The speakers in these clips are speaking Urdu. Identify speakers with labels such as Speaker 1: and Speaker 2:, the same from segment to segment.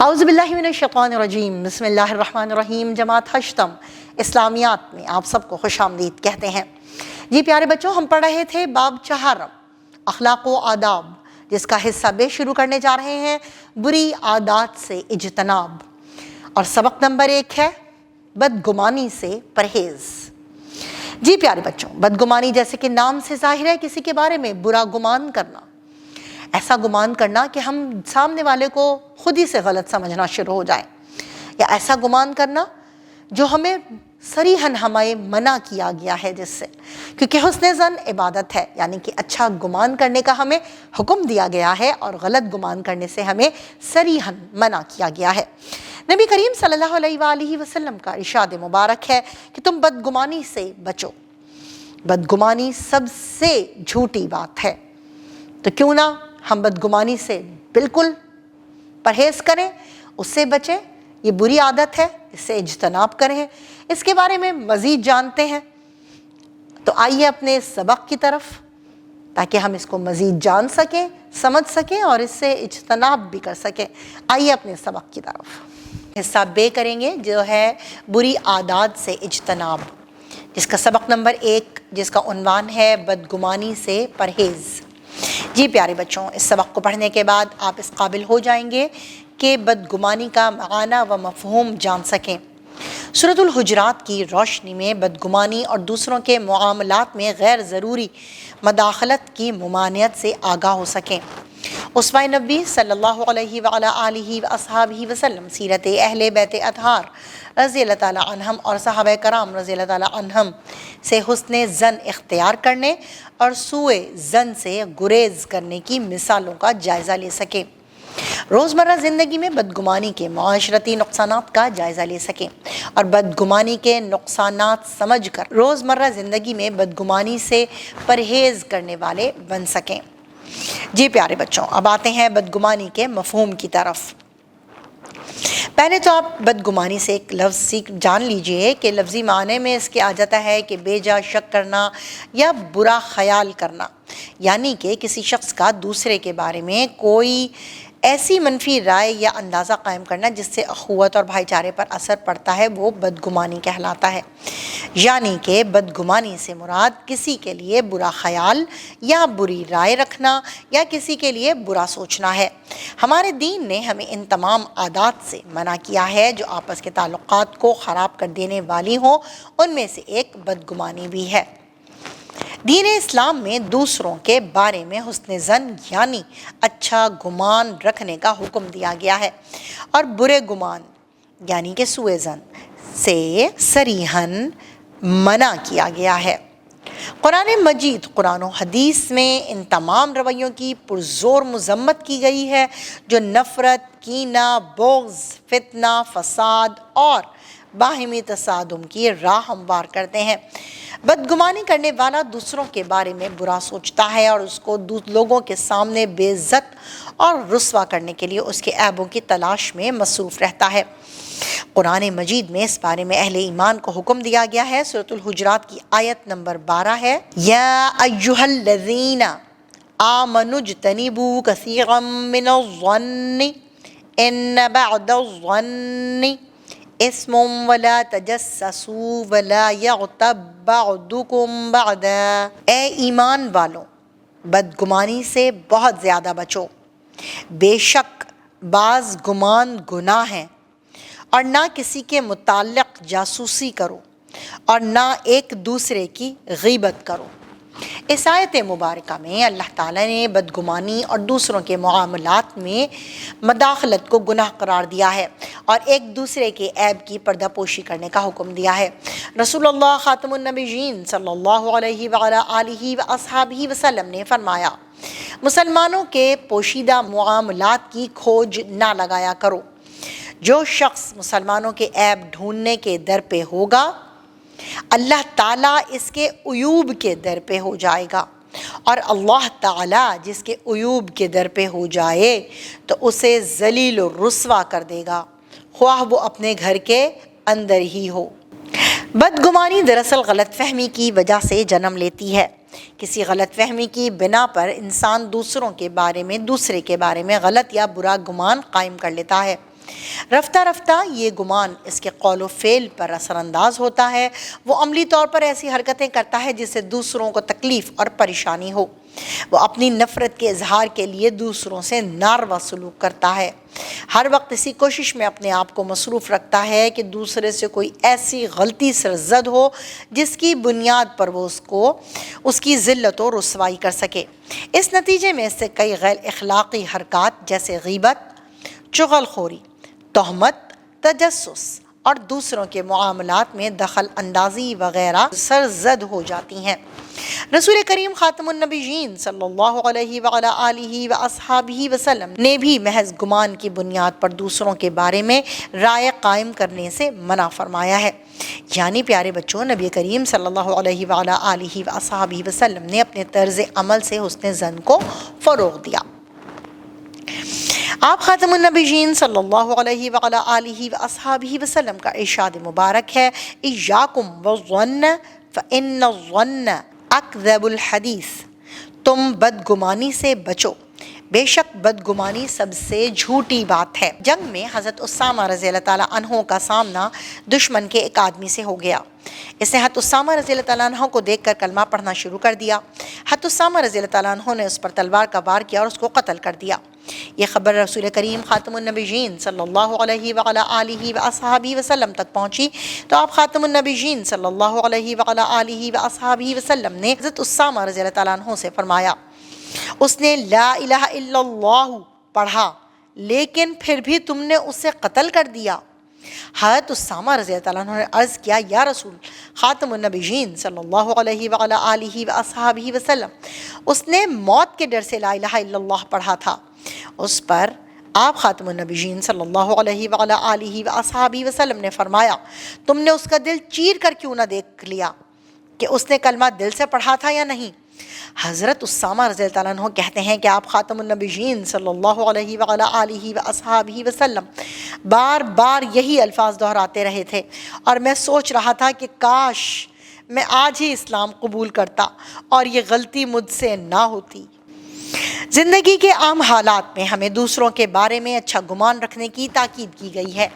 Speaker 1: اعوذ باللہ من الشیطان الرجیم، بسم اللہ الرحمن الرحیم۔ جماعت ہشتم اسلامیات میں آپ سب کو خوش آمدید کہتے ہیں۔ جی پیارے بچوں، ہم پڑھ رہے تھے باب چہارم اخلاق و آداب، جس کا حصہ بے شروع کرنے جا رہے ہیں بری عادات سے اجتناب، اور سبق نمبر 1 ہے بدگمانی سے پرہیز۔ جی پیارے بچوں، بدگمانی جیسے کہ نام سے ظاہر ہے کسی کے بارے میں برا گمان کرنا، ایسا گمان کرنا کہ ہم سامنے والے کو خود ہی سے غلط سمجھنا شروع ہو جائے، یا ایسا گمان کرنا جو ہمیں صریحاً ہمیں منع کیا گیا ہے جس سے، کیونکہ حسن ظن عبادت ہے، یعنی کہ اچھا گمان کرنے کا ہمیں حکم دیا گیا ہے اور غلط گمان کرنے سے ہمیں صریحاً منع کیا گیا ہے۔ نبی کریم صلی اللہ علیہ وآلہ وسلم کا ارشاد مبارک ہے کہ تم بدگمانی سے بچو، بدگمانی سب سے جھوٹی بات ہے، تو کیوں نہ ہم بدگمانی سے بالکل پرہیز کریں، اس سے بچیں۔ یہ بری عادت ہے، اس سے اجتناب کریں۔ اس کے بارے میں مزید جانتے ہیں تو آئیے اپنے سبق کی طرف، تاکہ ہم اس کو مزید جان سکیں، سمجھ سکیں اور اس سے اجتناب بھی کر سکیں۔ آئیے اپنے سبق کی طرف۔ حصہ بے کریں گے جو ہے بری عادات سے اجتناب، جس کا سبق نمبر 1، جس کا عنوان ہے بدگمانی سے پرہیز۔ جی پیارے بچوں، اس سبق کو پڑھنے کے بعد آپ اس قابل ہو جائیں گے کہ بدگمانی کا معنی و مفہوم جان سکیں، سورۃ الحجرات کی روشنی میں بدگمانی اور دوسروں کے معاملات میں غیر ضروری مداخلت کی ممانعت سے آگاہ ہو سکیں۔ اسوہ نبی صلی اللہ علیہ وعلیٰ آلہ واصحابہ وسلم سیرت اہل بیت اطہار رضی اللہ تعالیٰ عنہم اور صحابہ کرام رضی اللہ تعالیٰ عنہم سے حسن ظن اختیار کرنے اور سوء ظن سے گریز کرنے کی مثالوں کا جائزہ لے سکیں، روزمرہ زندگی میں بدگمانی کے معاشرتی نقصانات کا جائزہ لے سکیں، اور بدگمانی کے نقصانات سمجھ کر روزمرہ زندگی میں بدگمانی سے پرہیز کرنے والے بن سکیں۔ جی پیارے بچوں، اب آتے ہیں بدگمانی کے مفہوم کی طرف۔ پہلے تو آپ بدگمانی سے ایک لفظ جان لیجئے کہ لفظی معنی میں اس کے آ جاتا ہے کہ بے جا شک کرنا یا برا خیال کرنا، یعنی کہ کسی شخص کا دوسرے کے بارے میں کوئی ایسی منفی رائے یا اندازہ قائم کرنا جس سے اخوت اور بھائی چارے پر اثر پڑتا ہے، وہ بدگمانی کہلاتا ہے۔ یعنی کہ بدگمانی سے مراد کسی کے لیے برا خیال یا بری رائے رکھنا یا کسی کے لیے برا سوچنا ہے۔ ہمارے دین نے ہمیں ان تمام عادات سے منع کیا ہے جو آپس کے تعلقات کو خراب کر دینے والی ہوں، ان میں سے ایک بدگمانی بھی ہے۔ دین اسلام میں دوسروں کے بارے میں حسن ظن یعنی اچھا گمان رکھنے کا حکم دیا گیا ہے، اور برے گمان یعنی کہ سوء ظن سے صریحاً منع کیا گیا ہے۔ قرآن مجید، قرآن و حدیث میں ان تمام رویوں کی پرزور مذمت کی گئی ہے جو نفرت، کینہ، بغض، فتنہ، فساد اور باہمی تصادم کی راہ ہموار کرتے ہیں۔ بدگمانی کرنے والا دوسروں کے بارے میں برا سوچتا ہے اور اس کو لوگوں کے سامنے بے عزت اور رسوا کرنے کے لیے اس کے عیبوں کی تلاش میں مصروف رہتا ہے۔ قرآن مجید میں اس بارے میں اہل ایمان کو حکم دیا گیا ہے۔ سورۃ الحجرات کی آیت نمبر 12 ہے، یا ایھا الذین آمنوا اجتنبوا کثیرا من الظن ان بعض الظن اسم ولا تجسسوا ولا یغتب بعضکم بعضا۔ اے ایمان والوں، بدگمانی سے بہت زیادہ بچو، بے شک بعض گمان گناہ ہیں، اور نہ کسی کے متعلق جاسوسی کرو اور نہ ایک دوسرے کی غیبت کرو۔ اس آیت مبارکہ میں اللہ تعالیٰ نے بدگمانی اور دوسروں کے معاملات میں مداخلت کو گناہ قرار دیا ہے اور ایک دوسرے کے عیب کی پردہ پوشی کرنے کا حکم دیا ہے۔ رسول اللہ خاتم النبیین صلی اللہ علیہ وعلیٰ آلہ واصحابہ وسلم نے فرمایا، مسلمانوں کے پوشیدہ معاملات کی کھوج نہ لگایا کرو۔ جو شخص مسلمانوں کے عیب ڈھونڈنے کے در پہ ہوگا، اللہ تعالیٰ اس کے عیوب کے در پہ ہو جائے گا، اور اللہ تعالیٰ جس کے عیوب کے در پہ ہو جائے تو اسے ذلیل و رسوا کر دے گا، خواہ وہ اپنے گھر کے اندر ہی ہو۔ بدگمانی دراصل غلط فہمی کی وجہ سے جنم لیتی ہے۔ کسی غلط فہمی کی بنا پر انسان دوسرے کے بارے میں غلط یا برا گمان قائم کر لیتا ہے۔ رفتہ رفتہ یہ گمان اس کے قول و فعل پر اثر انداز ہوتا ہے، وہ عملی طور پر ایسی حرکتیں کرتا ہے جس سے دوسروں کو تکلیف اور پریشانی ہو، وہ اپنی نفرت کے اظہار کے لیے دوسروں سے ناروا سلوک کرتا ہے، ہر وقت اسی کوشش میں اپنے آپ کو مصروف رکھتا ہے کہ دوسرے سے کوئی ایسی غلطی سرزد ہو جس کی بنیاد پر وہ اس کی ذلت و رسوائی کر سکے۔ اس نتیجے میں اس سے کئی غیر اخلاقی حرکات جیسے غیبت، چغل خوری، تہمت، تجسس اور دوسروں کے معاملات میں دخل اندازی وغیرہ سرزد ہو جاتی ہیں۔ رسول کریم خاتم النبیین صلی اللہ علیہ وعلی آلہ واصحابہ وسلم نے بھی محض گمان کی بنیاد پر دوسروں کے بارے میں رائے قائم کرنے سے منع فرمایا ہے۔ یعنی پیارے بچوں، نبی کریم صلی اللہ علیہ وعلی آلہ واصحابہ وسلم نے اپنے طرز عمل سے حسن ظن کو فروغ دیا۔ آپ خاتم النبیین صلی اللہ علیہ وعلی آلہ واصحابہ وسلم کا ارشاد مبارک ہے، ایاکم والظن فإن الظن اکذب الحدیث، تم بدگمانی سے بچو، بے شک بدگمانی سب سے جھوٹی بات ہے۔ جنگ میں حضرت اسامہ رضی اللہ تعالیٰ عنہ کا سامنا دشمن کے ایک آدمی سے ہو گیا۔ اس نے حضرت اسامہ رضی اللہ تعالیٰ عنہ کو دیکھ کر کلمہ پڑھنا شروع کر دیا۔ حضرت اسامہ رضی اللہ تعالیٰ عنہ نے اس پر تلوار کا وار کیا اور اس کو قتل کر دیا۔ یہ خبر رسول کریم خاتم النبیین صلی اللہ علیہ وعلی آلہ واصحابہ وسلم تک پہنچی تو آپ خاتم النبیین صلی اللہ علیہ وعلی آلہ واصحابہ وسلم نے حضرت اسامہ رضی اللہ تعالیٰ عنہ سے فرمایا، اس نے لا الہ الا اللہ پڑھا لیکن پھر بھی تم نے اسے قتل کر دیا۔ حضرت اسامہ رضی اللہ عنہ نے عرض کیا، یا رسول خاتم النبیین صلی اللہ علیہ وعلی آلہ واصحابہ وسلم، اس نے موت کے ڈر سے لا الہ الا اللہ پڑھا تھا۔ اس پر آپ خاتم النبیین صلی اللہ علیہ وعلی آلہ واصحابہ وسلم نے فرمایا، تم نے اس کا دل چیر کر کیوں نہ دیکھ لیا کہ اس نے کلمہ دل سے پڑھا تھا یا نہیں؟ حضرت اسامہ رضی اللہ عنہ کہتے ہیں کہ آپ خاتم النبیین صلی اللہ علیہ وعلی آلہ واصحابہ وسلم بار بار یہی الفاظ دہراتے رہے تھے اور میں سوچ رہا تھا کہ کاش میں آج ہی اسلام قبول کرتا اور یہ غلطی مجھ سے نہ ہوتی۔ زندگی کے عام حالات میں ہمیں دوسروں کے بارے میں اچھا گمان رکھنے کی تاکید کی گئی ہے۔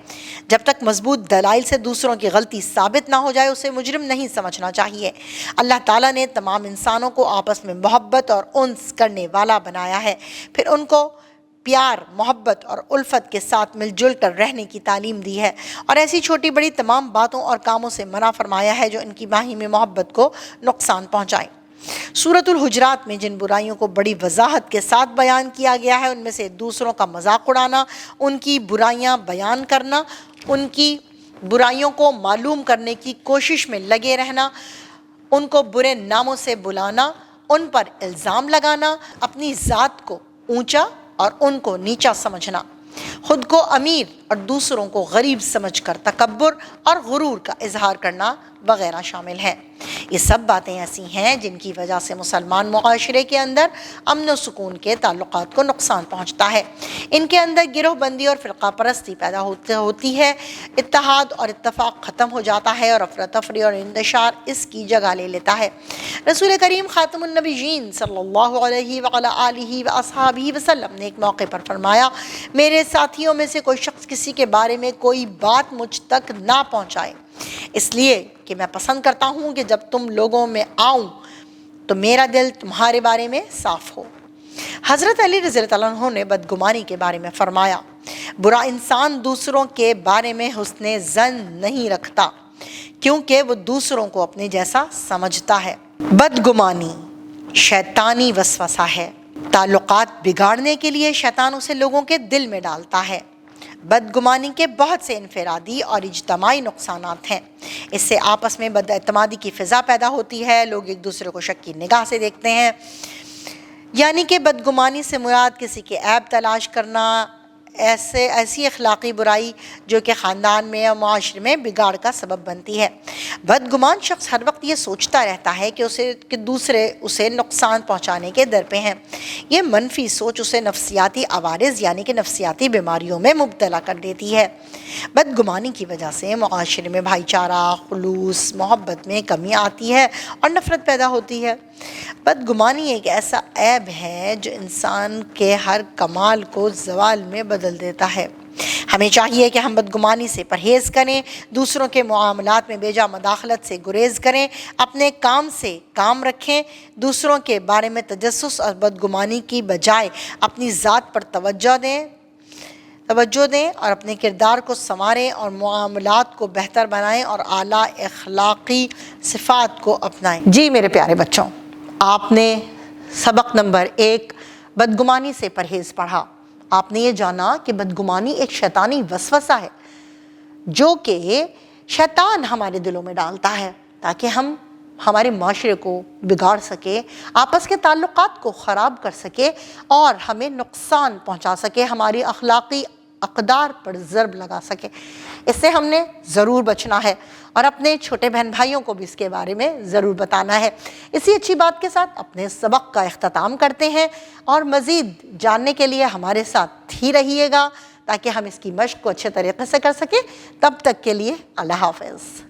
Speaker 1: جب تک مضبوط دلائل سے دوسروں کی غلطی ثابت نہ ہو جائے اسے مجرم نہیں سمجھنا چاہیے۔ اللہ تعالیٰ نے تمام انسانوں کو آپس میں محبت اور انس کرنے والا بنایا ہے، پھر ان کو پیار، محبت اور الفت کے ساتھ مل جل کر رہنے کی تعلیم دی ہے اور ایسی چھوٹی بڑی تمام باتوں اور کاموں سے منع فرمایا ہے جو ان کی باہمی محبت کو نقصان پہنچائیں۔ سورۃ الحجرات میں جن برائیوں کو بڑی وضاحت کے ساتھ بیان کیا گیا ہے ان میں سے دوسروں کا مذاق اڑانا، ان کی برائیاں بیان کرنا، ان کی برائیوں کو معلوم کرنے کی کوشش میں لگے رہنا، ان کو برے ناموں سے بلانا، ان پر الزام لگانا، اپنی ذات کو اونچا اور ان کو نیچا سمجھنا، خود کو امیر اور دوسروں کو غریب سمجھ کر تکبر اور غرور کا اظہار کرنا وغیرہ شامل ہیں۔ یہ سب باتیں ایسی ہیں جن کی وجہ سے مسلمان معاشرے کے اندر امن و سکون کے تعلقات کو نقصان پہنچتا ہے، ان کے اندر گروہ بندی اور فرقہ پرستی پیدا ہوتی ہے، اتحاد اور اتفاق ختم ہو جاتا ہے اور افراتفری اور انتشار اس کی جگہ لے لیتا ہے۔ رسول کریم خاتم النبیین صلی اللہ علیہ وعلی آلہ واصحابہ وسلم نے ایک موقع پر فرمایا، میرے ساتھیوں میں سے کوئی شخص کسی کے بارے میں کوئی بات مجھ تک نہ پہنچائے، اس لیے کہ میں پسند کرتا ہوں کہ جب تم لوگوں میں آؤں تو میرا دل تمہارے بارے میں صاف ہو۔ حضرت علی رضی اللہ عنہ نے بدگمانی کے بارے میں فرمایا، برا انسان دوسروں کے بارے میں حسن ظن نہیں رکھتا کیونکہ وہ دوسروں کو اپنے جیسا سمجھتا ہے۔ بدگمانی شیطانی وسوسہ ہے، تعلقات بگاڑنے کے لیے شیطان اسے لوگوں کے دل میں ڈالتا ہے۔ بدگمانی کے بہت سے انفرادی اور اجتماعی نقصانات ہیں۔ اس سے آپس میں بد اعتمادی کی فضا پیدا ہوتی ہے، لوگ ایک دوسرے کو شک کی نگاہ سے دیکھتے ہیں۔ یعنی کہ بدگمانی سے مراد کسی کے عیب تلاش کرنا، ایسی اخلاقی برائی جو کہ خاندان میں یا معاشرے میں بگاڑ کا سبب بنتی ہے۔ بدگمان شخص ہر وقت یہ سوچتا رہتا ہے کہ دوسرے اسے نقصان پہنچانے کے در پہ ہیں۔ یہ منفی سوچ اسے نفسیاتی عوارض یعنی کہ نفسیاتی بیماریوں میں مبتلا کر دیتی ہے۔ بدگمانی کی وجہ سے معاشرے میں بھائی چارہ، خلوص، محبت میں کمی آتی ہے اور نفرت پیدا ہوتی ہے۔ بدگمانی ایک ایسا عیب ہے جو انسان کے ہر کمال کو زوال میں بدل دیتا ہے۔ ہمیں چاہیے کہ ہم بدگمانی سے پرہیز کریں، دوسروں کے معاملات میں بیجا مداخلت سے گریز کریں، اپنے کام سے کام رکھیں، دوسروں کے بارے میں تجسس اور بدگمانی کی بجائے اپنی ذات پر توجہ دیں اور اپنے کردار کو سنواریں اور معاملات کو بہتر بنائیں اور اعلیٰ اخلاقی صفات کو اپنائیں۔ جی میرے پیارے بچوں، آپ نے سبق نمبر 1 بدگمانی سے پرہیز پڑھا۔ آپ نے یہ جانا کہ بدگمانی ایک شیطانی وسوسہ ہے جو کہ شیطان ہمارے دلوں میں ڈالتا ہے تاکہ ہم ہمارے معاشرے کو بگاڑ سکے، آپس کے تعلقات کو خراب کر سکے اور ہمیں نقصان پہنچا سکے، ہماری اخلاقی اقدار پر ضرب لگا سکے۔ اس سے ہم نے ضرور بچنا ہے اور اپنے چھوٹے بہن بھائیوں کو بھی اس کے بارے میں ضرور بتانا ہے۔ اسی اچھی بات کے ساتھ اپنے سبق کا اختتام کرتے ہیں اور مزید جاننے کے لیے ہمارے ساتھ ہی رہیے گا تاکہ ہم اس کی مشق کو اچھے طریقے سے کر سکیں۔ تب تک کے لیے اللہ حافظ۔